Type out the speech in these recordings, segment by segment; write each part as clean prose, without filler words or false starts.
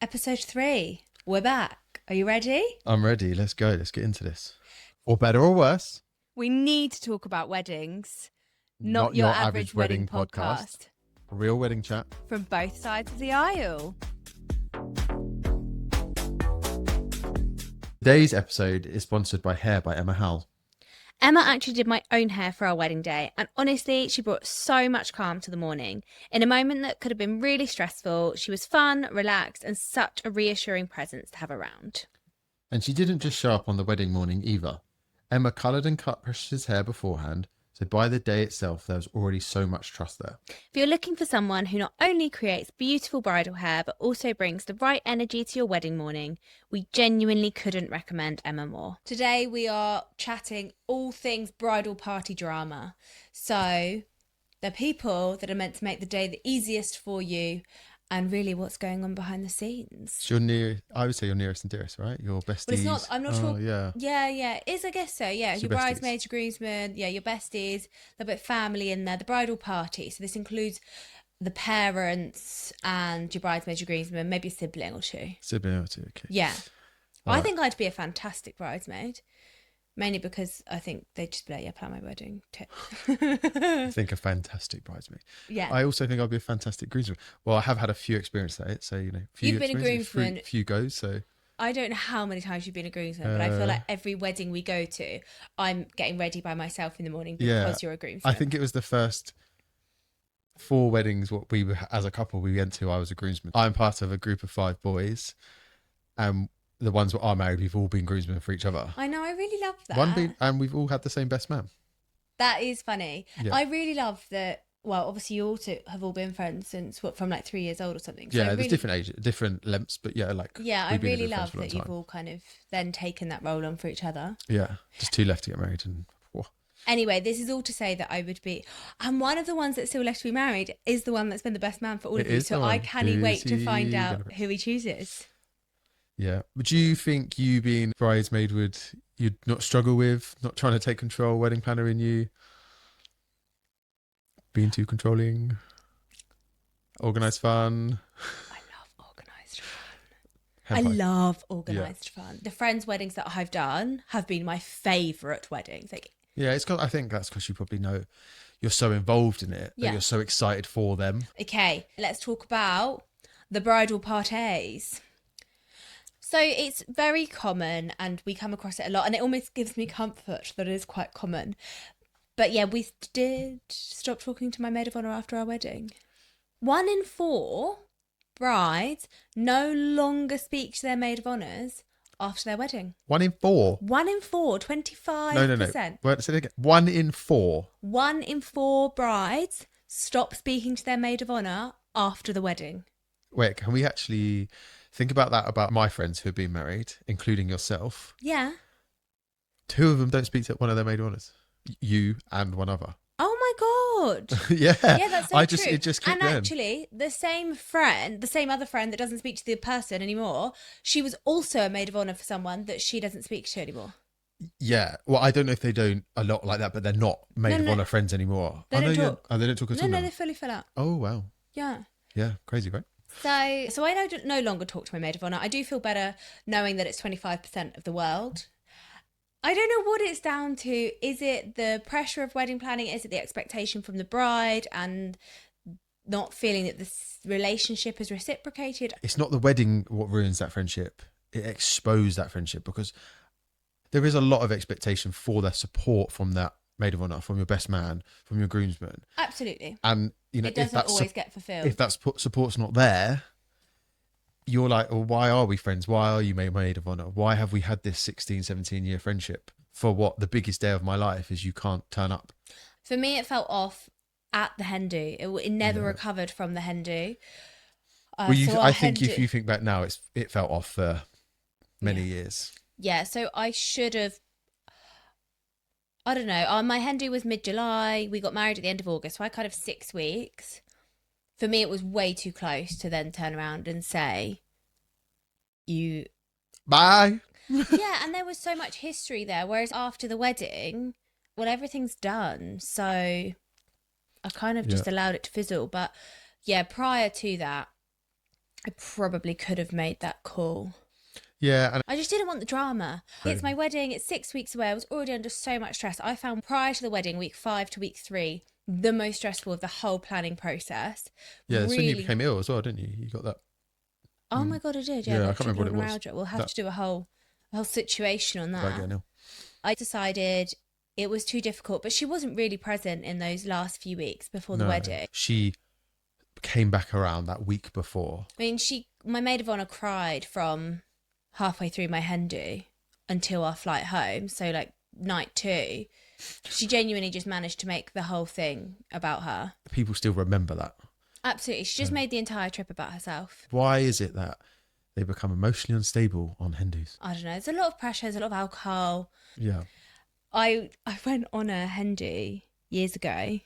Episode 3. We're back. Are you ready? I'm ready. Let's go. Let's get into this. Or better or worse. We need to talk about weddings. Not your your average wedding podcast. Real wedding chat. From both sides of the aisle. Today's episode is sponsored by Hair by Emma Howell. Emma actually did my own hair for our wedding day, and honestly, she brought so much calm to the morning. In a moment that could have been really stressful, she was fun, relaxed, and such a reassuring presence to have around. And she didn't just show up on the wedding morning either. Emma coloured and cut Precious' hair beforehand, so by the day itself there was already so much trust there. If you're looking for someone who not only creates beautiful bridal hair, but also brings the right energy to your wedding morning, we genuinely couldn't recommend Emma more. Today we are chatting all things bridal party drama. So the people that are meant to make the day the easiest for you, and really what's going on behind the scenes. It's I would say your nearest and dearest, right? Your besties. But it's not, I'm not sure. Yeah. Yeah. It is, I guess so. Yeah. It's Your your besties. bridesmaids, your groomsmen, your besties, a little bit of family in there, the bridal party. So this includes the parents and your bridesmaids, your groomsmen, maybe a sibling or two. Sibling or two, okay. Yeah. All I right. think I'd be a fantastic bridesmaid. Mainly because I think they'd just be like, plan my wedding. I think a fantastic bridesmaid. Yeah. I also think I'd be a fantastic groomsman. Well, I have had a few experiences at it, so few You've been a groomsman. few goes. So I don't know how many times you've been a groomsman, but I feel like every wedding we go to, I'm getting ready by myself in the morning because you're a groomsman. I think it was the first 4 weddings what we were as a couple we went to. I was a groomsman. I'm part of a group of 5 boys, and the ones that are married, we've all been groomsmen for each other. I know, I really love that. And we've all had the same best man. That is funny. Yeah. I really love that. Well, obviously you also have all been friends since from like 3 years old or something. So There's different ages, different lengths, but I we've been really friends love for a long that you've time. all kind of then taken that role on for each other. Yeah, just 2 left to get married, and Anyway, this is all to say that I would be, and one of the ones that's still left to be married is the one that's been the best man for all of you. So I can't wait to find out who he chooses. Yeah. Would you think you being bridesmaid you'd not struggle with not trying to take control, wedding planner in you? Being too controlling? Organised fun? I love organised fun. Henpai. I love organised fun. The friends' weddings that I've done have been my favourite weddings. Yeah, I think that's because you probably know you're so involved in it that you're so excited for them. Okay, let's talk about the bridal parties. So it's very common and we come across it a lot, and it almost gives me comfort that it is quite common. But yeah, we did stop talking to my maid of honour after our wedding. 1 in 4 brides no longer speak to their maid of honours after their wedding. 1 in 4? 1 in 4, 25%. No. Wait, say it again. 1 in 4? 1 in 4 brides stop speaking to their maid of honour after the wedding. Wait, can we actually think about that about my friends who have been married, including yourself? Yeah. 2 of them don't speak to one of their maid of honours. You and one other. Oh my God. Yeah. Yeah, that's so true. It just kept And actually, the same other friend that doesn't speak to the person anymore, she was also a maid of honour for someone that she doesn't speak to anymore. Yeah. Well, I don't know if they don't a lot like that, but they're not maid of honour friends anymore. They don't talk. Oh, they don't talk at all No, now? they fully fill out. Oh, wow. Yeah. Yeah, crazy, right? So I no longer talk to my maid of honour. I do feel better knowing that it's 25% of the world. I don't know what it's down to. Is it the pressure of wedding planning? Is it the expectation from the bride and not feeling that this relationship is reciprocated? It's not the wedding what ruins that friendship. It exposed that friendship because there is a lot of expectation for the support from that maid of honour, from your best man, from your groomsmen. Absolutely. And, it doesn't always get fulfilled. If that support's not there, you're like, well, why are we friends? Why are you my maid of honour? Why have we had this 16, 17-year friendship for what the biggest day of my life is you can't turn up? For me, it felt off at the hen do. It never recovered from the hen do. I think if you think back now, it felt off for many years. Yeah, so I should have, I don't know, my hen do was mid-July. We got married at the end of August, so I kind of 6 weeks. For me, it was way too close to then turn around and say, Bye. Yeah, and there was so much history there. Whereas after the wedding, well, everything's done. So I kind of just allowed it to fizzle. But yeah, prior to that, I probably could have made that call. Yeah, and I just didn't want the drama. It's my wedding. It's 6 weeks away. I was already under so much stress. I found prior to the wedding, week 5 to week 3, the most stressful of the whole planning process. yeah, that's when you Really. became ill as well, didn't you? You got that. Oh my God, I did. Yeah, Yeah, I the can't remember what it was. fibromyalgia. We'll have That to do a whole situation on about that. getting ill. I decided it was too difficult, but she wasn't really present in those last few weeks before the No, wedding. she came back around that week before. I mean, my maid of honor cried from halfway through my hen do until our flight home. So like night 2, she genuinely just managed to make the whole thing about her. People still remember that. Absolutely. She just made the entire trip about herself. Why is it that they become emotionally unstable on Hindus? I don't know. There's a lot of pressure. There's a lot of alcohol. Yeah. I went on a hen do years ago,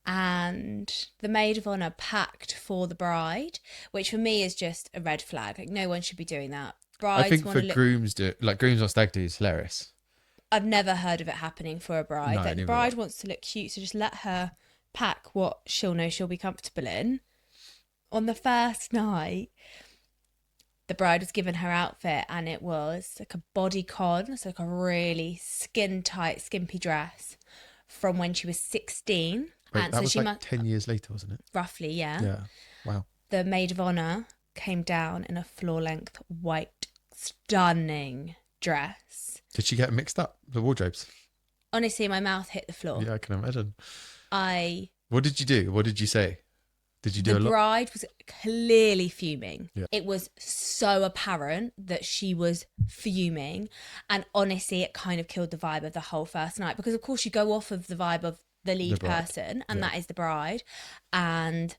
and the maid of honor packed for the bride, which for me is just a red flag. Like, no one should be doing that. Brides I think want for to look. grooms on stag do is hilarious. I've never heard of it happening for a bride. No, Like, the neither bride have I. wants to look cute, so just let her pack what she'll know she'll be comfortable in. On the first night, the bride was given her outfit, and it was like a bodycon, so like a really skin tight, skimpy dress from when she was 16. Wait, And that so was she like 10 years later, wasn't it? roughly, yeah. Yeah. Wow. The maid of honor came down in a floor length white, stunning dress. Did she get mixed up, the wardrobes? Honestly, my mouth hit the floor. Yeah, I can imagine. I What did you do? What did you say? Did you do The a lot? bride was clearly fuming. Yeah. It was so apparent that she was fuming. And honestly, it kind of killed the vibe of the whole first night, because, of course, you go off of the vibe of the lead The bride. person, and Yeah. that is the bride. And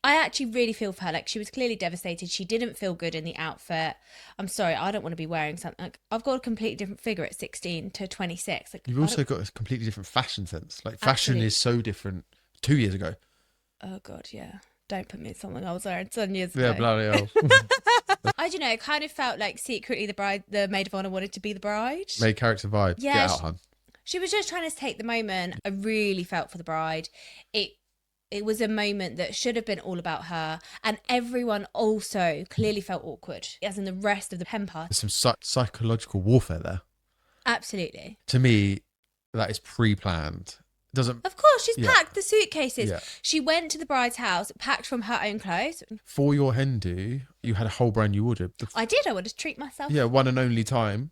I actually really feel for her. Like, she was clearly devastated. She didn't feel good in the outfit. I'm sorry, I don't want to be wearing something. Like, I've got a completely different figure at 16 to 26. Like, You've I also don't- got a completely different fashion sense. Like, fashion Absolutely. is so different 2 years ago. Oh, God, yeah. Don't put me in something I was wearing 10 years ago. Yeah, bloody hell. I don't know. It kind of felt like secretly the maid of honor wanted to be the bride. Made character vibe. Yeah, Get out, hun. She was just trying to take the moment. I really felt for the bride. It was a moment that should have been all about her, and everyone also clearly felt awkward, as in the rest of the pen party. There's some psychological warfare there. Absolutely. To me, that is pre-planned. Doesn't Of course, she's Yeah. packed the suitcases. Yeah. She went to the bride's house, packed from her own clothes. For your hen do, you had a whole brand new wardrobe. I did. I wanted to treat myself. Yeah, one and only time,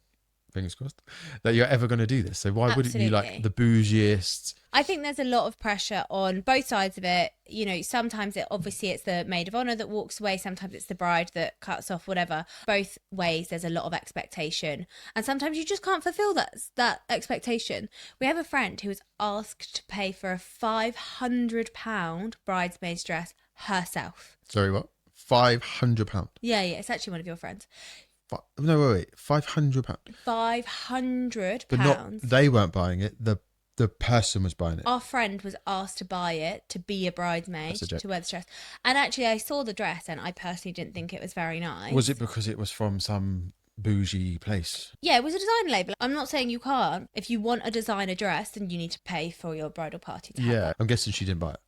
fingers crossed, that you're ever going to do this. So why wouldn't you, like, Absolutely. the bougiest? I think there's a lot of pressure on both sides of it. You know, sometimes it's the maid of honor that walks away. Sometimes it's the bride that cuts off, whatever. Both ways, there's a lot of expectation. And sometimes you just can't fulfill that expectation. We have a friend who was asked to pay for a £500 bridesmaid's dress herself. Sorry, what? £500. Yeah, it's actually one of your friends. No, wait. £500. £500. But not they weren't buying it. The person was buying it. Our friend was asked to buy it to be a bridesmaid, That's a joke. to wear the dress. And actually, I saw the dress and I personally didn't think it was very nice. Was it because it was from some bougie place? Yeah, it was a designer label. I'm not saying you can't. If you want a designer dress, then you need to pay for your bridal party to have Yeah. that. I'm guessing she didn't buy it.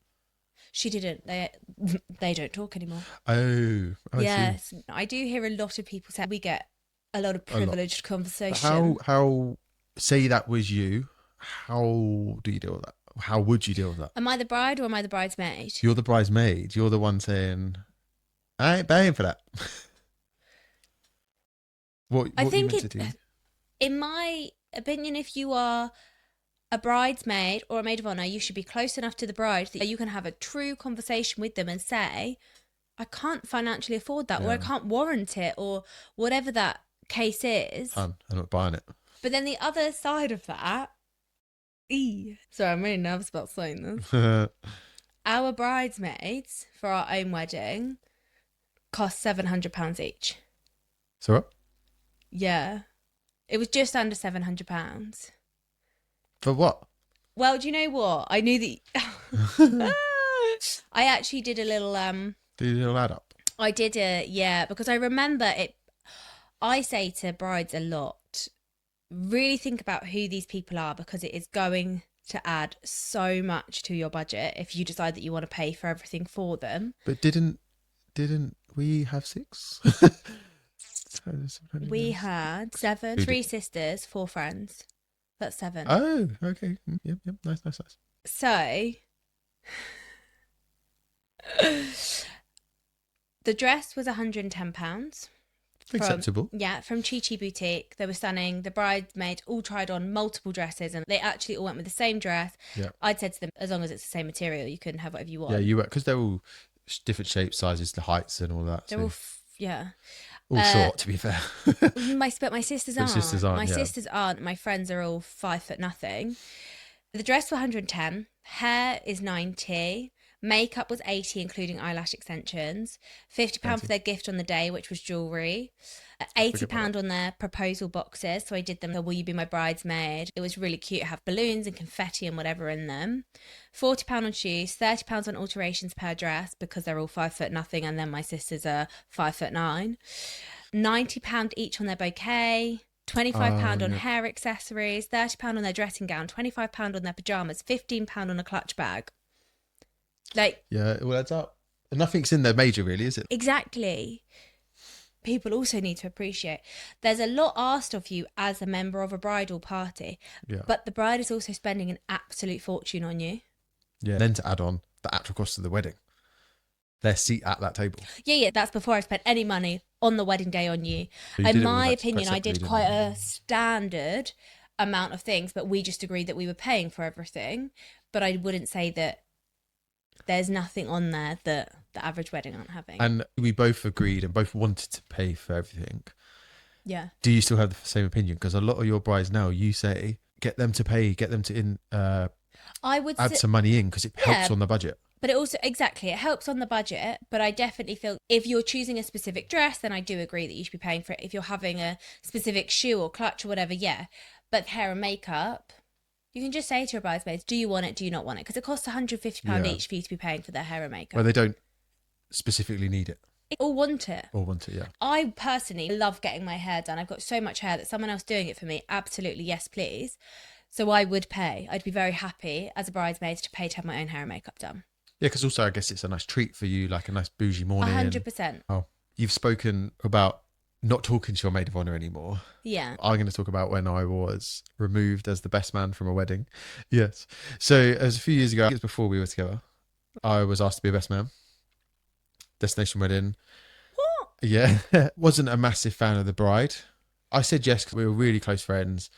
She didn't. They don't talk anymore. Oh, I see. Yes, I do hear a lot of people say we get a lot of privileged conversation. How say that was you? How do you deal with that? How would you deal with that? Am I the bride or am I the bridesmaid? You're the bridesmaid. You're the one saying, "I ain't paying for that." what I you think meant to do? in my opinion, if you are a bridesmaid or a maid of honor, you should be close enough to the bride that you can have a true conversation with them and say, I can't financially afford that, or I Yeah. can't warrant it, or whatever that case is. I'm not buying it. But then the other side of that, sorry, I'm really nervous about saying this. Our bridesmaids for our own wedding cost £700 each. So what? Yeah. It was just under £700. For what? Well, do you know what? I knew that. I actually did a little. Did it all add up? I did because I remember it. I say to brides a lot, really think about who these people are, because it is going to add so much to your budget if you decide that you want to pay for everything for them. But didn't We have 6. We had 7, Who did? 3 sisters, 4 friends. That's 7. Oh, okay. Yep, yep. Nice, nice, nice. So the dress was £110 from Acceptable. from Chi Chi Boutique. They were stunning. The bridesmaids all tried on multiple dresses, and they actually all went with the same dress. Yeah. I'd said to them, as long as it's the same material, you can have whatever you want. Yeah, you were, because they're all different shapes, sizes, the heights, and all that. They're So all yeah. all short, to be fair. But my sisters But aren't. sisters aren't, My yeah. sisters aren't. My friends are all 5'0". The dress was 110. Hair is 90. Makeup was 80, including eyelash extensions. £50 for their gift on the day, which was jewellery. £80 on their proposal boxes. So I did them. Will you be my bridesmaid? It was really cute. Have balloons and confetti and whatever in them. £40 on shoes. £30 on alterations per dress, because they're all 5'0", and then my sisters are 5'9". £90 each on their bouquet. £25 on hair accessories, £30 on their dressing gown, £25 on their pyjamas, £15 on a clutch bag. Like, yeah, it all adds up. And nothing's in there major, really, is it? exactly. People also need to appreciate there's a lot asked of you as a member of a bridal party, Yeah. but the bride is also spending an absolute fortune on you. Yeah. Then to add on the actual cost of the wedding, their seat at that table. Yeah, that's before I spent any money on the wedding day on you. So you In did it all, my like, opinion, quite I did separately, quite didn't a standard amount of things, but we just agreed that we were paying for everything. But I wouldn't say that there's nothing on there that the average wedding aren't having. And we both agreed and both wanted to pay for everything. Yeah. Do you still have the same opinion? Because a lot of your brides now, you say, get them to pay, get them to I would add some money in, because it helps Yeah. on the budget. But it also, exactly, it helps on the budget. But I definitely feel if you're choosing a specific dress, then I do agree that you should be paying for it. If you're having a specific shoe or clutch or whatever, yeah. But hair and makeup, you can just say to your bridesmaids, do you want it, do you not want it? Because it costs £150 Yeah. each for you to be paying for their hair and makeup. Well, they don't specifically need it Or want it. or want it, yeah. I personally love getting my hair done. I've got so much hair that someone else doing it for me, absolutely, yes, please. So I would pay. I'd be very happy as a bridesmaid to pay to have my own hair and makeup done. Yeah, because also I guess it's a nice treat for you, like a nice bougie morning. 100%. Oh, you've spoken about not talking to your maid of honour anymore. Yeah. I'm going to talk about when I was removed as the best man from a wedding. Yes. So it was a few years ago, it was before we were together, I was asked to be a best man. Destination wedding. What? Yeah. Wasn't a massive fan of the bride. I said yes because we were really close friends.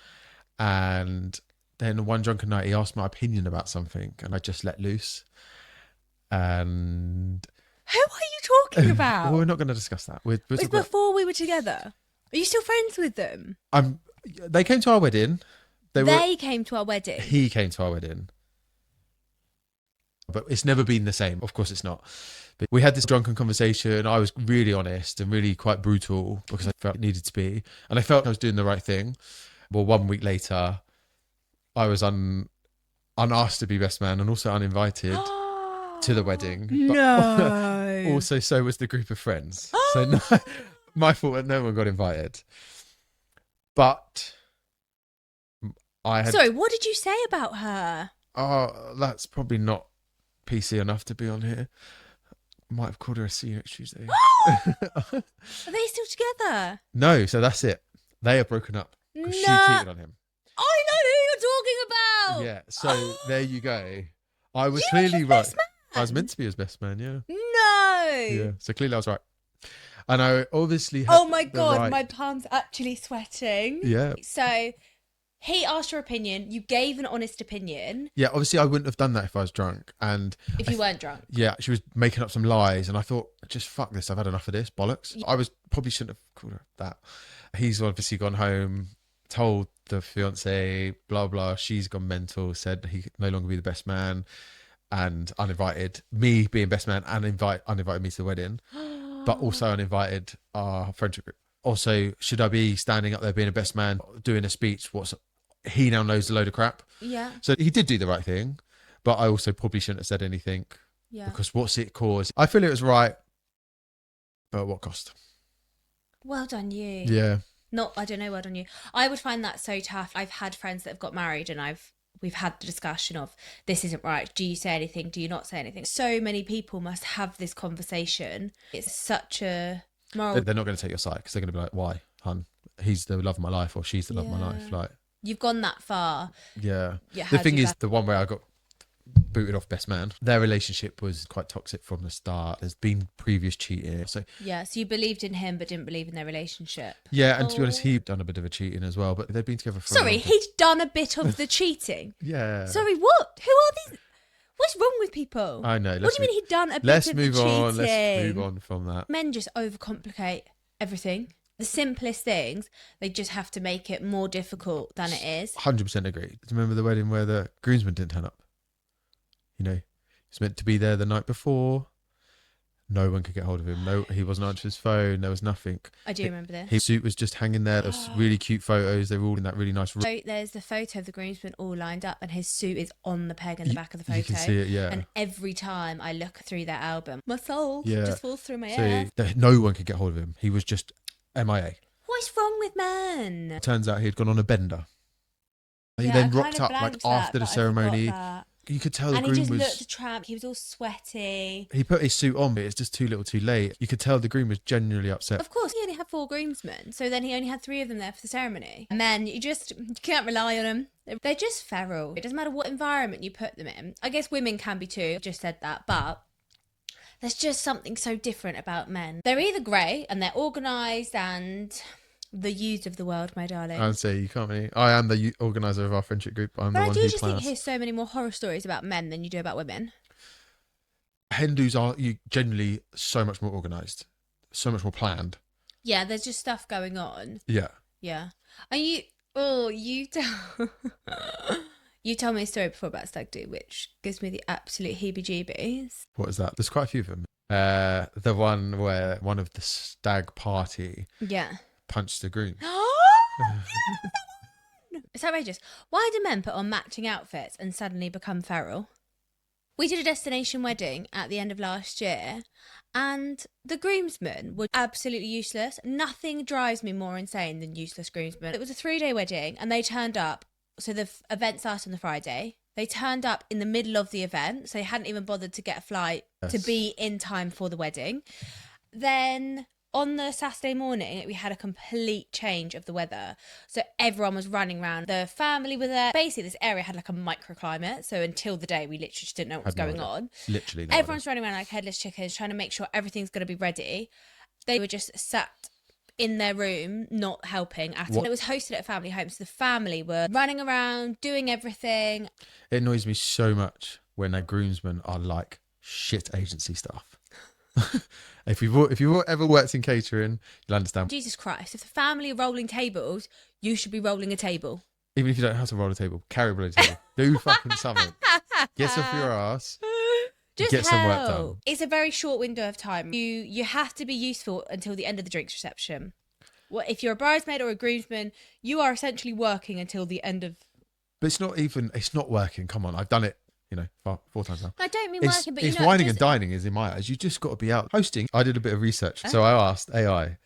And then one drunken night, he asked my opinion about something and I just let loose. And Who are you talking about? well, we're not going to discuss that. It was before we were together. Are you still friends with them? They came to our wedding. They came to our wedding. He came to our wedding. But it's never been the same. Of course it's not. But we had this drunken conversation. I was really honest and really quite brutal because I felt it needed to be. And I felt I was doing the right thing. Well, 1 week later, I was unasked to be best man and also uninvited to the wedding. No. Also, so was the group of friends. So no, my fault that no one got invited. But I had... Sorry, what did you say about her? Oh, that's probably not PC enough to be on here. Might have called her a see you next Tuesday. Are they still together? No, so that's it. They are broken up because she No. cheated on him. I know who you're talking about. Yeah, so there you go. I was You were clearly his right. best man? I was meant to be his best man, yeah. No. Yeah, so clearly I was right. And I obviously had Oh my the God, right- my palm's actually sweating. Yeah. So he asked your opinion. You gave an honest opinion. Yeah, obviously I wouldn't have done that if I was drunk. And If you weren't drunk. yeah, she was making up some lies, and I thought, just fuck this. I've had enough of this bollocks. I probably shouldn't have called her that. He's obviously gone home, told the fiance, blah blah. She's gone mental. Said he could no longer be the best man, and uninvited me being best man, and uninvited me to the wedding, but also uninvited our friendship group. Also, should I be standing up there being a best man, doing a speech? He now knows a load of crap. Yeah. So he did do the right thing, but I also probably shouldn't have said anything. Yeah. Because what's it caused? I feel it was right, but at what cost? Well done, you. Yeah. I don't know, well done, you. I would find that so tough. I've had friends that have got married and I've we've had the discussion of this isn't right. Do you say anything? Do you not say anything? So many people must have this conversation. It's such a moral. They're not going to take your side because they're going to be like, why, hun? He's the love of my life, or she's the love of my life. Like, you've gone that far. yeah. Yeah. The thing is, the one where I got booted off best man, their relationship was quite toxic from the start. There's been previous cheating. So yeah, so you believed in him but didn't believe in their relationship. yeah, and to be honest, he'd done a bit of a cheating as well, but they've been together for Sorry, he'd done a bit of the cheating. Yeah. Sorry, what? Who are these? What's wrong with people? I know. What do you mean he'd done a bit of the cheating? Let's move on from that. Men just overcomplicate everything. The simplest things, they just have to make it more difficult than it is. 100% agree. Do you remember the wedding where the groomsmen didn't turn up? You know, he's meant to be there the night before. No one could get hold of him. No, he wasn't answering his phone. There was nothing. I do remember this. His suit was just hanging there. There was really cute photos. They were all in that really nice room. So there's the photo of the groomsmen all lined up, and his suit is on the peg in the back of the photo. You can see it, yeah. And every time I look through that album, my soul Yeah. just falls through my So ear. no one could get hold of him. He was just MIA. What's wrong with men? Turns out he had gone on a bender. He Yeah, then I kind rocked of up like blanked that, after the but I forgot ceremony. that. You could tell the And he groom just was. looked a tramp. He was all sweaty. He put his suit on, but it's just too little, too late. You could tell the groom was genuinely upset. Of course, he only had 4 groomsmen, so then he only had 3 of them there for the ceremony. Men, you can't rely on them. They're just feral. It doesn't matter what environment you put them in. I guess women can be too. I just said that, but there's just something so different about men. They're either great and they're organised and the youths of the world, my darling. I'd say you can't really. I am the organizer of our friendship group. I'm But the I one do who just think plans. you hear so many more horror stories about men than you do about women. Hindus are generally so much more organised, so much more planned. Yeah, there's just stuff going on. Yeah. Yeah. And you tell you told me a story before about stag do, which gives me the absolute heebie-jeebies. What is that? There's quite a few of them. The one where one of the stag party Yeah. punched the groom. It's outrageous. Why do men put on matching outfits and suddenly become feral? We did a destination wedding at the end of last year, and the groomsmen were absolutely useless. Nothing drives me more insane than useless groomsmen. It was a 3-day wedding, and they turned up. So the event started on the Friday. They turned up in the middle of the event, so they hadn't even bothered to get a flight to be in time for the wedding. Then on the Saturday morning, we had a complete change of the weather. So everyone was running around. The family were there. Basically, this area had like a microclimate. So until the day, we literally just didn't know what was going on. Literally. Everyone's running around like headless chickens, trying to make sure everything's going to be ready. They were just sat in their room, not helping at all. It was hosted at a family home. So the family were running around, doing everything. It annoys me so much when their groomsmen are like shit agency staff. If you've ever worked in catering, you'll understand. Jesus Christ, if the family are rolling tables, you should be rolling a table. Even if you don't have to roll a table, carry a rolling table. Do fucking something. Get off your ass. Just get some work done. It's a very short window of time. You have to be useful until the end of the drinks reception. Well, if you're a bridesmaid or a groomsman, you are essentially working until the end of... But it's not working. Come on, I've done it, 4 times now. I don't mean It's, working, but it's whining and dining is in my eyes. You just got to be out hosting. I did a bit of research. So I asked AI,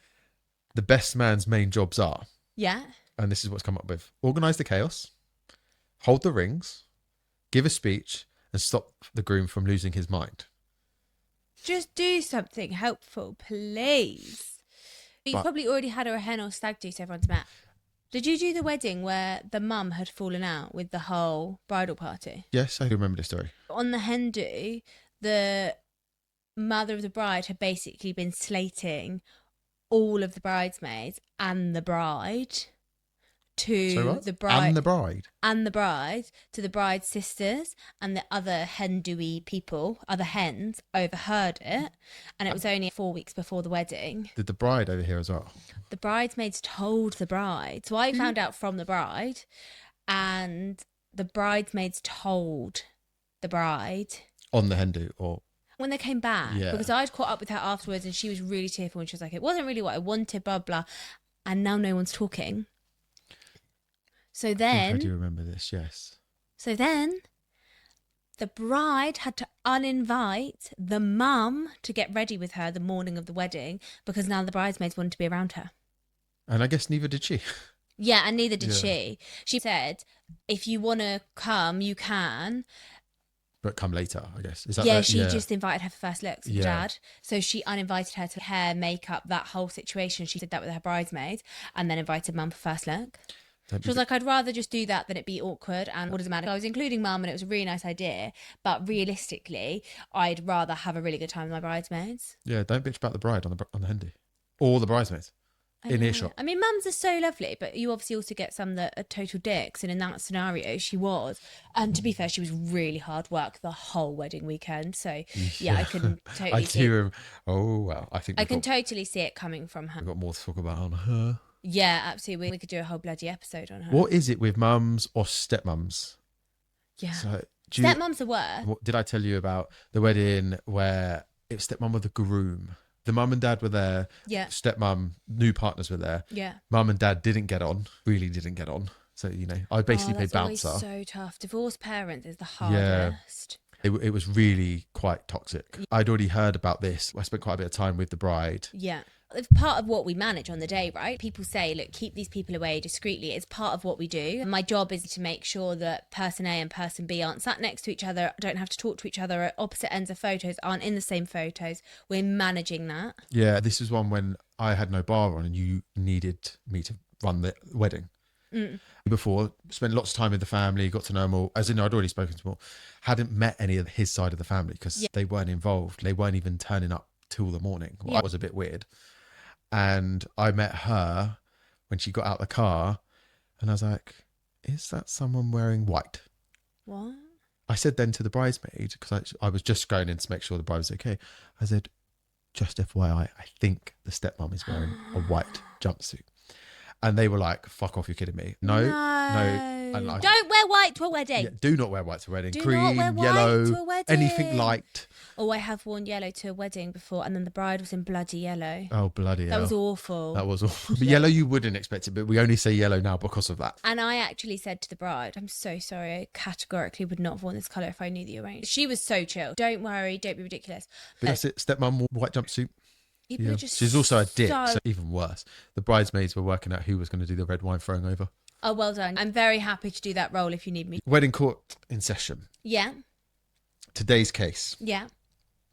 the best man's main jobs are, Yeah. and this is what's come up with: organise the chaos, hold the rings, give a speech, and stop the groom from losing his mind. Just do something helpful, please. You've probably already had a hen or stag do so everyone's met. Did you do the wedding where the mum had fallen out with the whole bridal party? Yes, I do remember this story. On the hen do, the mother of the bride had basically been slating all of the bridesmaids and the bride to the bride and the bride to the bride's sisters, and the other hen-do-y people, other hens, overheard it, and it was only 4 weeks before the wedding. Did the bride overhear as well? The bridesmaids told the bride. So I found out from the bride, and the bridesmaids told the bride On the hen do, or when they came back, Yeah. because I'd caught up with her afterwards, and she was really tearful, and she was like, it wasn't really what I wanted, blah blah, and now no one's talking. So I then do remember this. Yes. So then the bride had to uninvite the mum to get ready with her the morning of the wedding, because now the bridesmaids wanted to be around her. And I guess neither did she. Yeah, and neither did Yeah. she. She said, if you want to come, you can. But come later, I guess. Is that Yeah, the, she just invited her for first looks with the Yeah. dad. So she uninvited her to hair, makeup, that whole situation. She did that with her bridesmaids and then invited mum for first look. Don't She be was like, I'd rather just do that than it be awkward. And what does it matter? I was including mum and it was a really nice idea. But realistically, I'd rather have a really good time with my bridesmaids. Yeah, don't bitch about the bride on the Hendy. Or the bridesmaids. I In know. earshot. I mean, mums are so lovely, but you obviously also get some that are total dicks. And in that scenario, she was. And to be fair, she was really hard work the whole wedding weekend. So yeah, I can I totally see it. do. Oh, well, I think I we've can got, totally see it coming from her. we've got more to talk about on her. Yeah, absolutely. We could do a whole bloody episode on her. What is it with mums or stepmums? Yeah. So, do you, Stepmoms are worse. what, did I tell you about the wedding where it was stepmom with the groom? The mum and dad were there. Yeah. Stepmom, new partners were there. Yeah. Mum and dad didn't get on. Really didn't get on. So, you know, I basically played that's bouncer. always so tough. Divorced parents is the Yeah. hardest. It was really quite toxic. I'd already heard about this. I spent quite a bit of time with the bride. Yeah. It's part of what we manage on the day, right? People say, look, keep these people away discreetly. It's part of what we do. And my job is to make sure that person A and person B aren't sat next to each other, don't have to talk to each other at opposite ends of photos, aren't in the same photos. We're managing that. Yeah, this is one when I had no bar on and you needed me to run the wedding. Before, spent lots of time with the family, got to know them all. As in, I'd already spoken to them all. Hadn't met any of his side of the family because they weren't involved. They weren't even turning up till the morning. Well, that was a bit weird. And I met her when she got out the car and I was like, is that someone wearing white? What? I said then to the bridesmaid, because I was just going in to make sure the bride was okay. I said, just FYI, I think the stepmom is wearing a white jumpsuit. And they were like, fuck off, you're kidding me. No. And I, Don't wear white to a wedding. yeah, do not wear white to a wedding. Do Cream, not wear white yellow, to a wedding. anything light. Oh, I have worn yellow to a wedding before, and then the bride was in bloody yellow. Oh, bloody hell. That was awful. That was awful. But yellow, you wouldn't expect it, but we only say yellow now because of that. And I actually said to the bride, I'm so sorry, I categorically would not have worn this colour if I knew the arrangement. She was so chill. Don't worry, don't be ridiculous. But that's it. Stepmom wore white jumpsuit. People Yeah. are just She's also a dick, so- so even worse. The bridesmaids were working out who was going to do the red wine throwing over. Oh, well done. I'm very happy to do that role if you need me. Wedding court in session. Yeah. Today's case Yeah.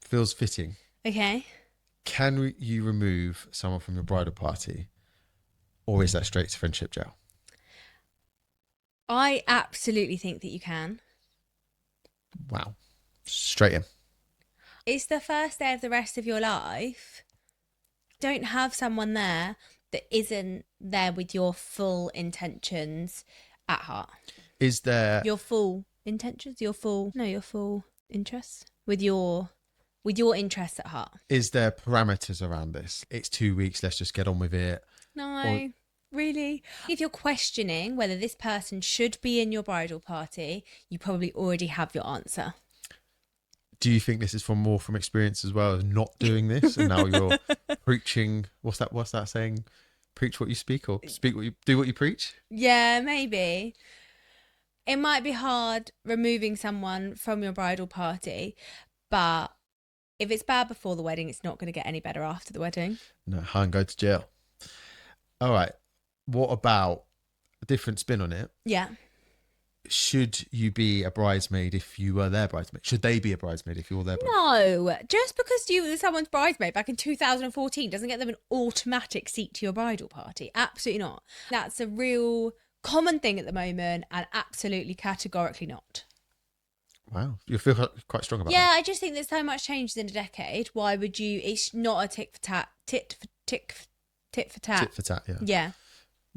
feels fitting. Okay. Can you remove someone from your bridal party, or is that straight to friendship jail? I absolutely think that you can. Wow. Straight in. It's the first day of the rest of your life. Don't have someone there that isn't there with your full intentions at heart. Is there... Your full intentions? Your full interests? With your interests at heart. Is there parameters around this? It's 2 weeks, let's just get on with it. No, really. If you're questioning whether this person should be in your bridal party, you probably already have your answer. Do you think this is from experience as well as not doing this? And now you're preaching, what's that saying? Preach what you speak, or do what you preach? Yeah, maybe. It might be hard removing someone from your bridal party, but if it's bad before the wedding, it's not going to get any better after the wedding. No, and go to jail. All right. What about a different spin on it? Yeah. Should you be a bridesmaid if you were their bridesmaid? Should they be a bridesmaid if you're their bridesmaid? No, just because you were someone's bridesmaid back in 2014 doesn't get them an automatic seat to your bridal party. Absolutely not. That's a real common thing at the moment, and absolutely categorically not. Wow. You feel quite strong about Yeah, that. I just think there's so much changes in a decade. Why would you? It's not a tit for tat. Tit for tat. Tit for tat, yeah. Yeah.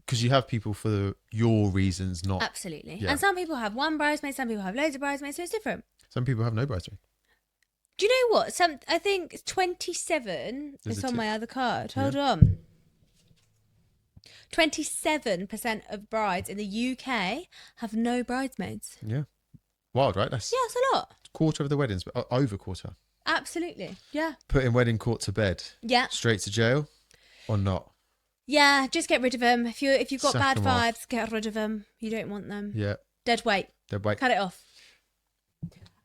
Because you have people for your reasons, not... Absolutely. Yeah. And some people have one bridesmaid, some people have loads of bridesmaids, so it's different. Some people have no bridesmaid. Do you know what? I think 27 Is is it on it? my other card. Yeah. Hold on. 27% of brides in the UK have no bridesmaids. Yeah. Wild, right? That's Yeah, it's a lot. quarter of the weddings, but over quarter. Absolutely. Yeah. Putting wedding court to bed. Yeah. Straight to jail or not? Yeah, just get rid of them. If you've got Sack bad 'em off. vibes, get rid of them. You don't want them. Yeah. Dead weight. Dead weight. Cut it off.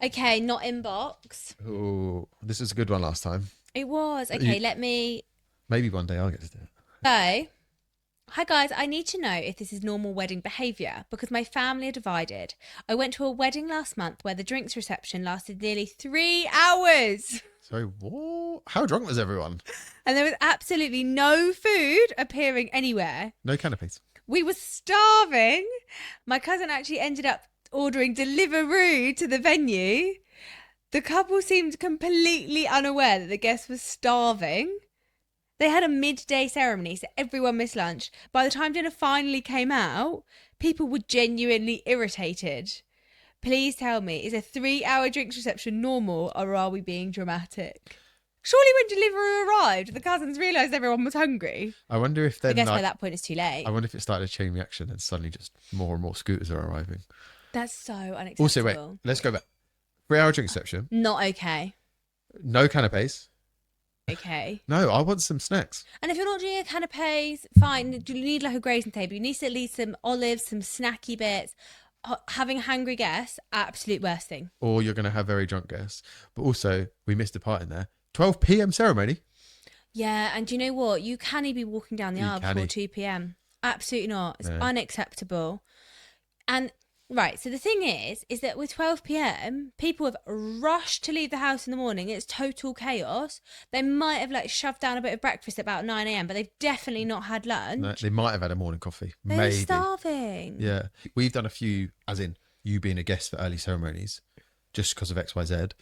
Okay, not inbox. Oh, this was a good one last time. It was. Okay, let me... Maybe one day I'll get to do it. So, Hi guys, I need to know if this is normal wedding behaviour because my family are divided. I went to a wedding last month where the drinks reception lasted nearly 3 hours Sorry, what? How drunk was everyone? and there was absolutely no food appearing anywhere. No canopies. We were starving. My cousin actually ended up ordering Deliveroo to the venue. The couple seemed completely unaware that the guest was starving. They had a midday ceremony, so everyone missed lunch. By the time dinner finally came out, people were genuinely irritated. Please tell me, is a 3-hour drinks reception normal or are we being dramatic? Surely when Deliveroo arrived, the cousins realised everyone was hungry. I wonder if I then, guess by like, that point it's too late. I wonder if it started a chain reaction and suddenly just more and more scooters are arriving. That's so unacceptable. Also, wait, let's go back. 3-hour drink reception. Not okay. No canapes. Okay. No, I want some snacks. And if you're not doing a canapes, fine. You need like a grazing table. You need at least some olives, some snacky bits. Having a hungry guest, absolute worst thing. Or you're going to have very drunk guests. But also, we missed a part in there. 12 p.m. ceremony. Yeah, and do you know what? You can't be walking down the aisle before 2 p.m. Absolutely not. It's unacceptable. And right, so the thing is that with 12 p.m, people have rushed to leave the house in the morning. It's total chaos. They might have like shoved down a bit of breakfast at about 9 a.m, but they've definitely not had lunch. No, they might have had a morning coffee. They're Maybe. starving. Yeah. We've done a few, as in you being a guest for early ceremonies, just because of XYZ.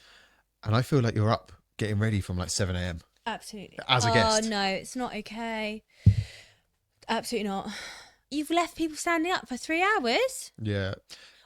And I feel like you're up getting ready from like 7 a.m. Absolutely. As a guest. Oh, no, it's not okay. Absolutely not. You've left people standing up for 3 hours? Yeah.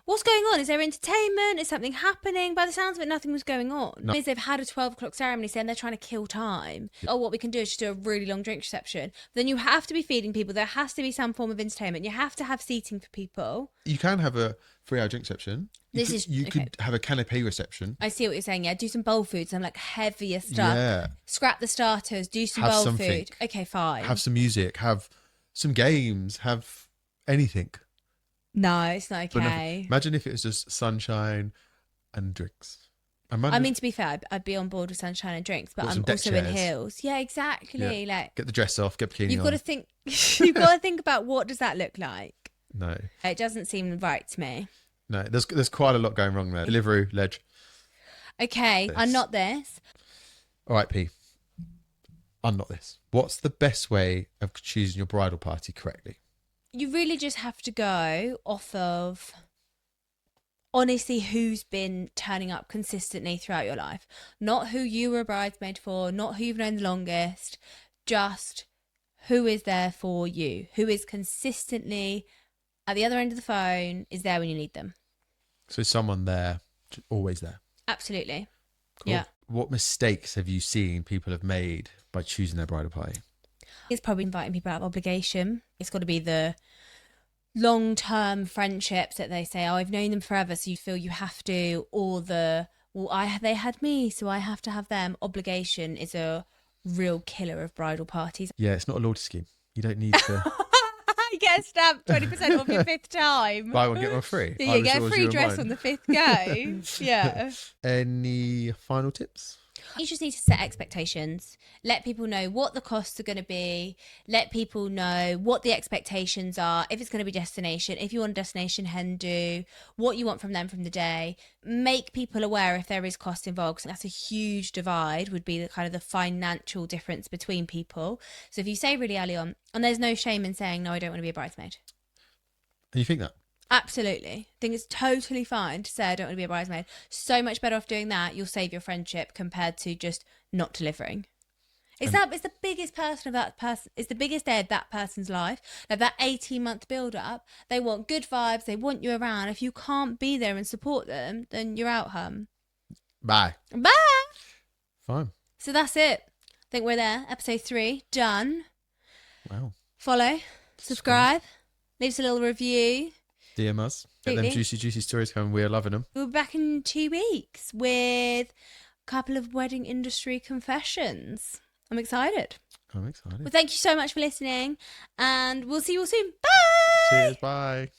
What's going on? Is there entertainment? Is something happening? By the sounds of it, nothing was going on. No. Because they've had a 12 o'clock ceremony saying they're trying to kill time. Oh, what we can do is just do a really long drink reception. Then you have to be feeding people. There has to be some form of entertainment. You have to have seating for people. You can have a 3-hour drink reception. You could have a canapé reception. I see what you're saying. Yeah, do some bowl food, some like heavier stuff. Yeah. Scrap the starters. Do some Have bowl something. food. Okay, fine. Have some music. Have some games. Have anything. No, it's not But okay. imagine if it was just sunshine and drinks. I mean, to be fair, I'd be on board with sunshine and drinks, but Got I'm some deck also in chairs. heels. Yeah, exactly. Yeah. Like Get the dress off. Get bikini you've on. got to think. You've got to think about what does that look like. No. It doesn't seem right to me. No. There's quite a lot going wrong there. Deliveroo, ledge. Okay, I'm not this. All right, P. I'm not this. What's the best way of choosing your bridal party correctly? You really just have to go off of honestly who's been turning up consistently throughout your life. Not who you were a bridesmaid for, not who you've known the longest, just who is there for you, who is consistently at the other end of the phone, is there when you need them. So someone there, always there. Absolutely. Cool. Yeah. What mistakes have you seen people have made by choosing their bridal party? It's probably inviting people out of obligation. It's got to be the long-term friendships that they say, oh, I've known them forever, so you feel you have to, or they had me, so I have to have them. Obligation is a real killer of bridal parties. Yeah, it's not a loyalty scheme. You don't need to You get a stamp 20% off your fifth time. buy one, get one free. Yeah, you get a free dress on the fifth go. Yeah. Any final tips? You just need to set expectations. Let people know what the costs are going to be. Let people know what the expectations are. If it's going to be destination, if you want a destination hen do, what you want from them from the day. Make people aware if there is cost involved. 'Cause that's a huge divide, would be the kind of the financial difference between people. So if you say really early on, and there's no shame in saying, no, I don't want to be a bridesmaid. And you think that? Absolutely. I think it's totally fine to say I don't want to be a bridesmaid. So much better off doing that. You'll save your friendship compared to just not delivering. It's the biggest person of that person. It's the biggest day of that person's life. Like that 18-month build up. They want good vibes. They want you around. If you can't be there and support them, then you're out, hum. Bye. Bye. Fine. So that's it. I think we're there. Episode 3 done. Wow. Follow, subscribe, leave us a little review. DM us. Get them Absolutely. juicy stories coming. We're loving them. We'll be back in 2 weeks with a couple of wedding industry confessions. I'm excited. I'm excited. Well, thank you so much for listening, and we'll see you all soon. Bye! Cheers. Bye.